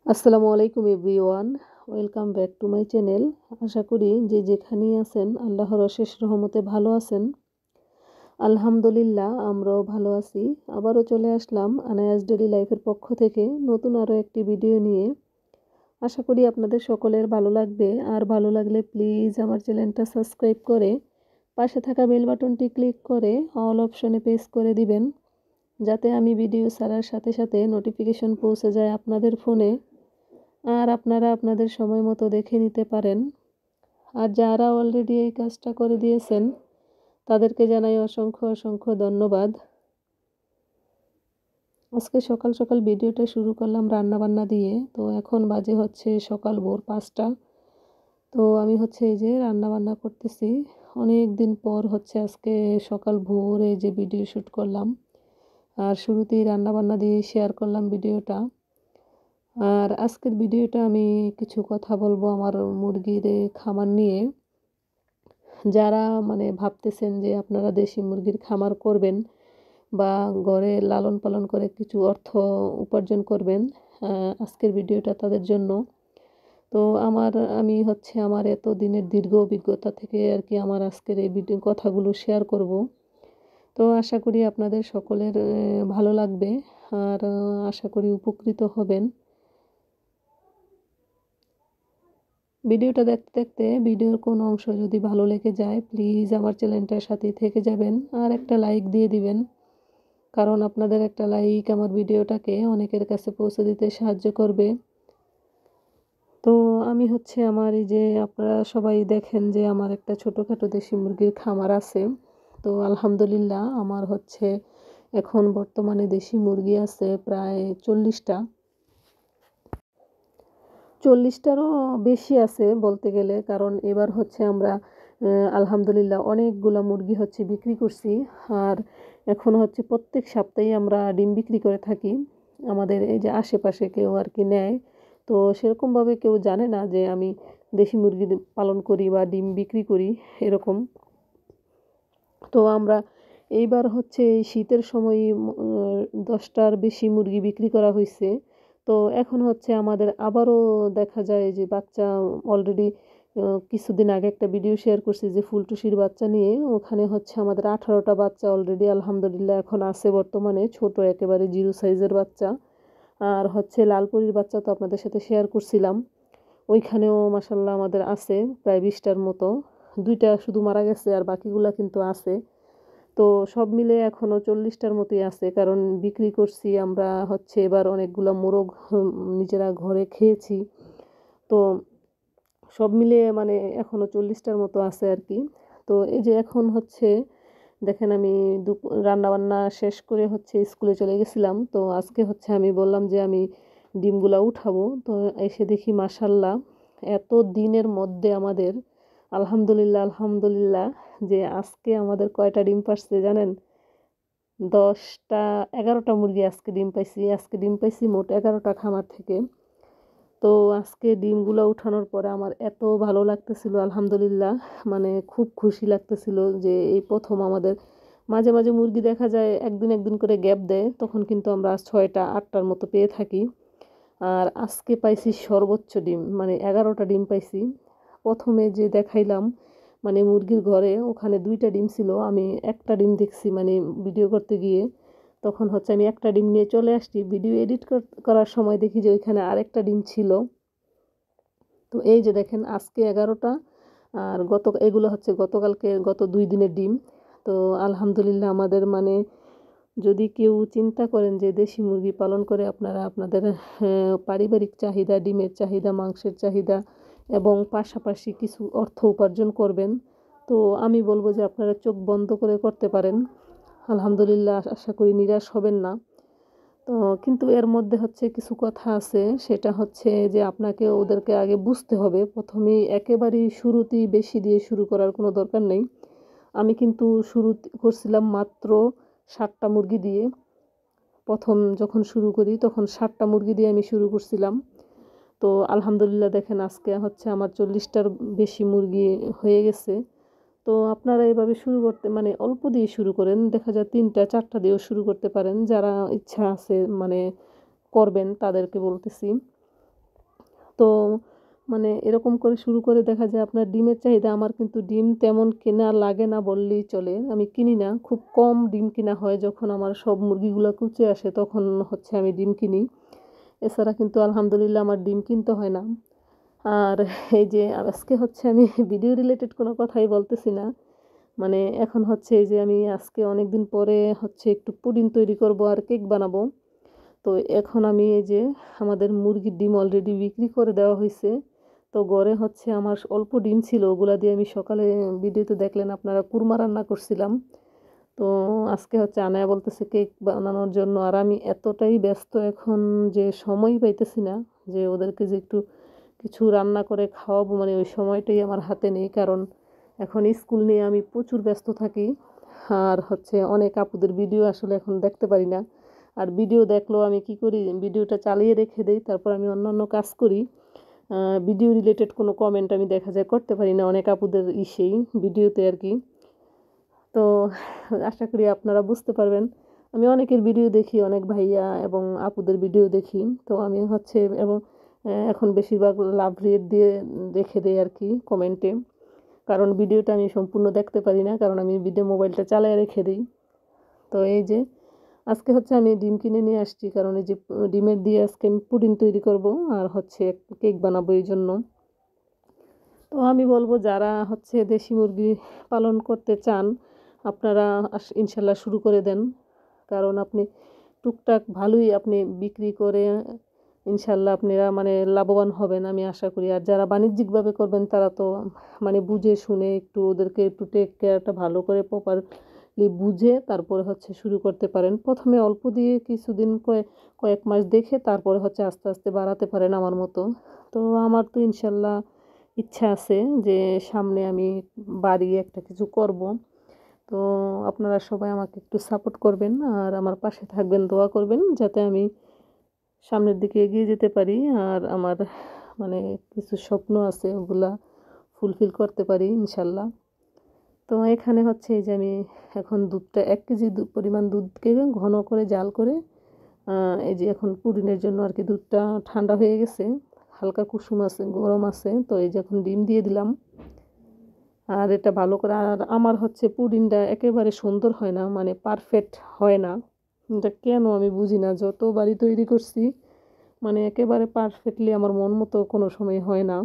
আসসালামু আলাইকুম everyone, welcome back to my channel. আশা করি যে যেখানেই আছেন আল্লাহর অশেষ রহমতে ভালো আছেন। আলহামদুলিল্লাহ, আমরাও ভালো আছি। আবারও চলে আসলাম আনায়াস ডেইলি লাইফের পক্ষ থেকে নতুন আরও একটি ভিডিও নিয়ে। আশা করি আপনাদের সকলের ভালো লাগবে, আর ভালো লাগলে প্লিজ আমার চ্যানেলটা সাবস্ক্রাইব করে পাশে থাকা বেল বাটনটি ক্লিক করে অল অপশনে প্রেস করে দিবেন, যাতে আমি ভিডিও ছাড়ার সাথে সাথে নোটিফিকেশন পৌঁছে যায় আপনাদের ফোনে, আর আপনারা আপনাদের সময় মতো দেখে নিতে পারেন। আর যারা অলরেডি এই কাজটা করে দিয়েছেন তাদেরকে জানাই অসংখ্য অসংখ্য ধন্যবাদ। আজকে সকাল সকাল ভিডিওটা শুরু করলাম রান্নাবান্না দিয়ে। তো এখন বাজে হচ্ছে সকাল ভোর 5টা। তো আমি এই যে রান্নাবান্না করতেছি। অনেক দিন পর আজকে সকাল ভোরে যে ভিডিও শ্যুট করলাম, আর শুরুতেই রান্নাবান্না দিয়ে শেয়ার করলাম ভিডিওটা। আর আজকের ভিডিওটা আমি কিছু কথা বলবো আমার মুরগির খামার নিয়ে। যারা ভাবতেছেন যে আপনারা দেশি মুরগির খামার করবেন বা ঘরে লালন পালন করে কিছু অর্থ উপার্জন করবেন, আজকের ভিডিওটা তাদের জন্য। তো আমি আমার এত দিনের দীর্ঘ অভিজ্ঞতা থেকে আর কি আমার আজকের এই ভিডিও কথাগুলো শেয়ার করব। তো আশা করি আপনাদের সকলের ভালো লাগবে, আর আশা করি উপকৃত হবেন। ভিডিওটা দেখতে দেখতে ভিডিওর কোনো অংশ যদি ভালো লেগে যায় প্লিজ আমার চ্যানেলটার সাথে থেকে যাবেন, আর একটা লাইক দিয়ে দিবেন, কারণ আপনাদের একটা লাইক আমার ভিডিওটাকে অনেকের কাছে পৌঁছে দিতে সাহায্য করবে। তো আমি আমার এই যে আপনারা সবাই দেখেন যে আমার একটা ছোটোখাটো দেশি মুরগির খামার আছে। তো আলহামদুলিল্লাহ আমার এখন বর্তমানে দেশি মুরগি আছে প্রায় 40টারও বেশি আছে বলতে গেলে, কারণ এবার আমরা আলহামদুলিল্লাহ অনেকগুলা মুরগি বিক্রি করছি। আর এখন প্রত্যেক সপ্তাহে আমরা ডিম বিক্রি করে থাকি। আমাদের এই যে আশেপাশে কেউ আর কি নেয়, তো সেরকমভাবে কেউ জানে না যে আমি দেশি মুরগি পালন করি বা ডিম বিক্রি করি এরকম। তো আমরা এইবার এই শীতের সময় 10টার বেশি মুরগি বিক্রি করা হয়েছে। তো এখন আমাদের আবারও দেখা যায় যে বাচ্চা অলরেডি কিছুদিন আগে একটা ভিডিও শেয়ার করছি যে ফুলটুসির বাচ্চা নিয়ে, ওখানে আমাদের 18টা বাচ্চা অলরেডি আলহামদুলিল্লাহ এখন আছে বর্তমানে, ছোট একেবারে জিরো সাইজের বাচ্চা। আর লালপুরির বাচ্চা তো আপনাদের সাথে শেয়ার করছিলাম, ওইখানেও মাসাল্লাহ আমাদের আছে প্রায় 20টার মতো। 2টা শুধু মারা গেছে আর বাকিগুলা কিন্তু আছে। তো সব মিলে এখনও 40টার মতোই আছে, কারণ বিক্রি করছি আমরা এবার অনেকগুলো মোরগ নিজেরা ঘরে খেয়েছি। তো সব মিলিয়ে এখনও 40টার মতো আছে আর কি। তো এই যে এখন দেখেন আমি রান্নাবান্না শেষ করে স্কুলে চলে গেছিলাম। তো আজকে আমি বললাম যে আমি ডিমগুলা উঠাবো। তো এসে দেখি মাশাল্লাহ এত দিনের মধ্যে আমাদের আলহামদুলিল্লাহ আলহামদুলিল্লাহ যে আজকে আমাদের কয়টা ডিম পারছে জানেন? 10টা 11টা মুরগি আজকে ডিম পাইছি মোট 11টা খামার থেকে। তো আজকে ডিমগুলো উঠানোর পরে আমার এত ভালো লাগতেছিল আলহামদুলিল্লাহ, খুব খুশি লাগতেছিল যে এই প্রথম আমাদের। মাঝে মাঝে মুরগি দেখা যায় একদিন একদিন করে গ্যাপ দেয়, তখন কিন্তু আমরা 6টা 8টার মতো পেয়ে থাকি। আর আজকে পাইছি সর্বোচ্চ ডিম 11টা ডিম পাইছি। প্রথমে যে দেখাইলাম মুরগির ঘরে ওখানে 2টা ডিম ছিল, আমি একটা ডিম দেখছি ভিডিও করতে গিয়ে। তখন আমি একটা ডিম নিয়ে চলে আসছি, ভিডিও এডিট করার সময় দেখি যে ওইখানে আরেকটা ডিম ছিল। তো এই যে দেখেন আজকে 11টা, আর এগুলো গত 2 দিনের ডিম। তো আলহামদুলিল্লাহ আমাদের যদি কেউ চিন্তা করেন যে দেশি মুরগি পালন করে আপনারা আপনাদের পারিবারিক চাহিদা, ডিমের চাহিদা, মাংসের চাহিদা এবং পাশাপাশি কিছু অর্থ উপার্জন করবেন, তো আমি বলবো যে আপনারা চোখ বন্ধ করে করতে পারেন। আলহামদুলিল্লাহ আশা করি নিরাশ হবেন না। তো কিন্তু এর মধ্যে কিছু কথা আছে, সেটা যে আপনাকে ওদেরকে আগে বুঝতে হবে। প্রথমেই একেবারেই শুরুতেই বেশি দিয়ে শুরু করার কোনো দরকার নেই। আমি কিন্তু শুরু করছিলাম মাত্র 7টা মুরগি দিয়ে। প্রথম যখন শুরু করি তখন 7টা মুরগি দিয়ে আমি শুরু করছিলাম। তো আলহামদুলিল্লাহ দেখেন আজকে আমার 40টার বেশি মুরগি হয়ে গেছে। তো আপনারা এভাবে শুরু করতে অল্প দিয়ে শুরু করেন, দেখা যায় 3টা 4টা দিয়েও শুরু করতে পারেন, যারা ইচ্ছা আছে করবেন তাদেরকে বলতেছি। তো মানে এরকম করে শুরু করে দেখা যায় আপনার ডিমের চাহিদা। আমার কিন্তু ডিম তেমন কেনা লাগে না বললেই চলে, আমি কিনি না, খুব কম ডিম কিনা হয়। যখন আমার সব মুরগিগুলো কুচে আসে তখন হচ্ছে আমি ডিম কিনি, এছাড়া কিন্তু আলহামদুলিল্লাহ আমার ডিম কিনতে হয় না। আর এই যে আজকে হচ্ছে আমি ভিডিও রিলেটেড কোনো কথাই বলতেছি না, মানে এখন হচ্ছে এই যে আমি আজকে অনেক দিন পরে হচ্ছে একটু পুডিং তৈরি করব আর কেক বানাবো। তো এখন আমি এই যে আমাদের মুরগির ডিম অলরেডি বিক্রি করে দেওয়া হয়েছে। তো ঘরে হচ্ছে আমার অল্প ডিম ছিল, ওগুলা দিয়ে আমি সকালে ভিডিওতে দেখলেন আপনারা কুরমা রান্না করছিলাম। তো আজকে হচ্ছে আনায়া বলতেছে কেক বানানোর জন্য, আর আমি এতটাই ব্যস্ত এখন যে সময় পাইতেছি না যে ওদেরকে যে একটু কিছু রান্না করে খাওয়াবো, মানে ওই সময়টাই আমার হাতে নেই। কারণ এখন স্কুল নিয়ে আমি প্রচুর ব্যস্ত থাকি, আর হচ্ছে অনেক আপুদের ভিডিও আসলে এখন দেখতে পারি না। আর ভিডিও দেখলেও আমি কি করি, ভিডিওটা চালিয়ে রেখে দেই, তারপর আমি অন্যান্য কাজ করি। ভিডিও রিলেটেড কোনো কমেন্ট আমি দেখা যায় করতে পারি না অনেক আপুদের ইসেই ভিডিওতে আর কি। তো আশা করি আপনারা বুঝতে পারবেন। আমি অনেকের ভিডিও দেখি, অনেক ভাইয়া এবং আপুদের ভিডিও দেখি। তো আমি হচ্ছে এবং এখন বেশিরভাগ লাভ রেট দিয়ে রেখে দেই আর কি কমেন্টে, কারণ ভিডিওটা আমি সম্পূর্ণ দেখতে পারি না, কারণ আমি ভিডিও মোবাইলটা চালিয়ে রেখে দিই। তো এই যে আজকে হচ্ছে আমি ডিম কিনে নিয়ে আসছি, কারণ এই যে ডিমের দিয়ে আজকে আমি পুডিং তৈরি করব আর হচ্ছে কেক বানাবো এই জন্য। তো আমি বলবো যারা হচ্ছে দেশি মুরগি পালন করতে চান আপনারা ইনশাল্লাহ শুরু করে দেন, কারণ আপনি টুকটাক ভালোই আপনি বিক্রি করে ইনশাল্লাহ আপনারা মানে লাভবান হবেন আমি আশা করি। আর যারা বাণিজ্যিকভাবে করবেন তারা তো মানে বুঝে শুনে একটু ওদেরকে একটু টেক কেয়ারটা ভালো করে প্রপারলি বুঝে তারপরে হচ্ছে শুরু করতে পারেন। প্রথমে অল্প দিয়ে কিছুদিন কয়েক মাস দেখে তারপরে হচ্ছে আস্তে আস্তে বাড়াতে পারেন আমার মতো। তো আমার তো ইনশাল্লাহ ইচ্ছা আছে যে সামনে আমি বাড়িয়ে একটা কিছু করব। তো আপনারা সবাই আমাকে একটু সাপোর্ট করবেন আর আমার পাশে থাকবেন, দোয়া করবেন যাতে আমি সামনের দিকে এগিয়ে যেতে পারি আর আমার মানে কিছু স্বপ্ন আছে ওগুলা ফুলফিল করতে পারি ইনশাল্লাহ। তো এখানে হচ্ছে এই যে আমি এখন দুধটা 1 কেজি পরিমাণ দুধকে ঘন করে জাল করে এই যে এখন পুডিংয়ের জন্য আর কি দুধটা ঠান্ডা হয়ে গেছে, হালকা কুসুম আছে, গরম আছে। তো এই যে এখন ডিম দিয়ে দিলাম, আর এটা ভালো করে। আর আমার হচ্ছে পুডিংটা একেবারে সুন্দর হয় না, মানে পারফেক্ট হয় না, এটা কেন আমি বুঝি না। যতবারই তৈরি করছি মানে একেবারে পারফেক্টলি আমার মন মতো কোনো সময় হয় না।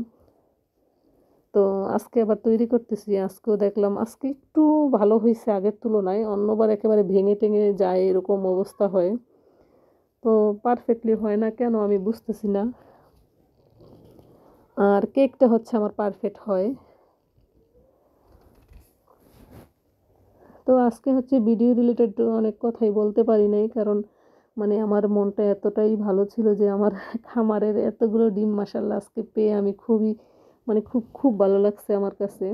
তো আজকে আবার তৈরি করতেছি, আজকেও দেখলাম আজকে একটু ভালো হয়েছে আগের তুলনায়, অন্যবার একেবারে ভেঙে টেঙে যায় এরকম অবস্থা হয়। তো পারফেক্টলি হয় না কেন আমি বুঝতেছি না। আর কেকটা হচ্ছে আমার পারফেক্ট হয়। তো আজকে হচ্ছে ভিডিও রিলেটেড অনেক কথাই বলতে পারি নাই, কারণ মানে আমার মনটা এতটাই ভালো ছিল যে আমার খামারের এতগুলো ডিম মাশাআল্লাহ আজকে পেয়ে আমি খুবই মানে খুব খুব ভালো লাগছে আমার কাছে।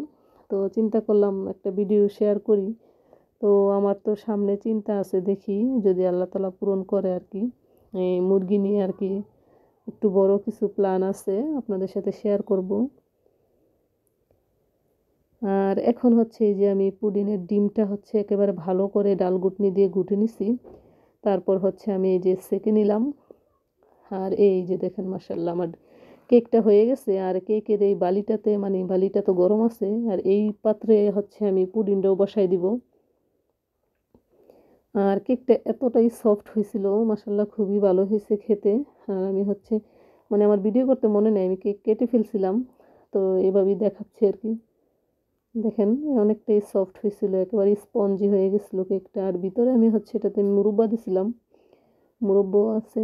তো চিন্তা করলাম একটা ভিডিও শেয়ার করি। তো আমার তো সামনে চিন্তা আছে, দেখি যদি আল্লাহ তাআলা পূরণ করে আর কি, এই মুরগি নিয়ে আর কি একটু বড় কিছু প্ল্যান আছে, আপনাদের সাথে শেয়ার করব। আর এখন হচ্ছে এই যে আমি পুডিনের ডিমটা হচ্ছে একেবারে ভালো করে ডাল ঘুটনি দিয়ে ঘুটে নিছি, তারপর হচ্ছে আমি এই যে সেঁকে নিলাম। আর এই যে দেখেন মাশাআল্লাহ আমার কেকটা হয়ে গেছে। আর কেকের এই বালিটাতে মানে বালিটা তো গরম আছে, আর এই পাত্রে হচ্ছে আমি পুডিংটাও বসাই দিব। আর কেকটা এতটাই সফট হয়েছিল মাশাআল্লাহ, খুবই ভালো হয়েছে খেতে। আর আমি হচ্ছে মানে আমার ভিডিও করতে মনে নেই, আমি কেক কেটে ফেলছিলাম, তো এভাবেই দেখাচ্ছি আর কি। দেখেন অনেকটাই সফট হয়েছিল, একেবারে স্পঞ্জি হয়ে গেছিলো কেকটা। আর ভিতরে আমি হচ্ছে এটাতে মুরব্বা দিছিলাম, মুরব্বাও আছে।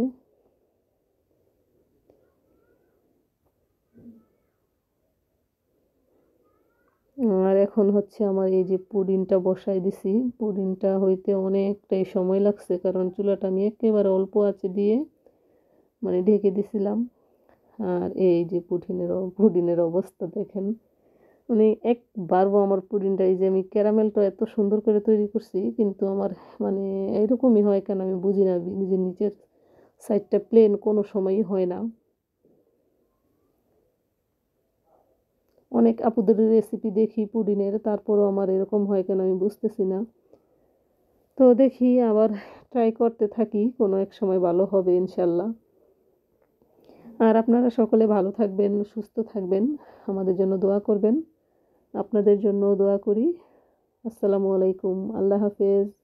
আর এখন হচ্ছে আমার এই যে পুডিংটা বসাই দিছি, পুডিংটা হইতে অনেকটাই সময় লাগছে, কারণ চুলাটা আমি একেবারে অল্প আঁচে দিয়ে মানে ঢেকে দিছিলাম। আর এই যে পুডিনের অবস্থা দেখেন, মানে একবারও আমার পুডিংটা এই যে আমি ক্যারামেলটা এত সুন্দর করে তৈরি করছি কিন্তু আমার মানে এরকমই হয় কেন আমি বুঝি না, নিজের নিচের সাইডটা প্লেন কোনো সময়ই হয় না। অনেক আপুদের রেসিপি দেখি পুডিনের, তারপরও আমার এরকম হয় কেন আমি বুঝতেছি না। তো দেখি আবার ট্রাই করতে থাকি, কোনো এক সময় ভালো হবে ইনশাল্লাহ। আর আপনারা সকলে ভালো থাকবেন, সুস্থ থাকবেন, আমাদের জন্য দোয়া করবেন। আপনাদের জন্য দোয়া করি। আসসালামু আলাইকুম, আল্লাহ হাফেজ।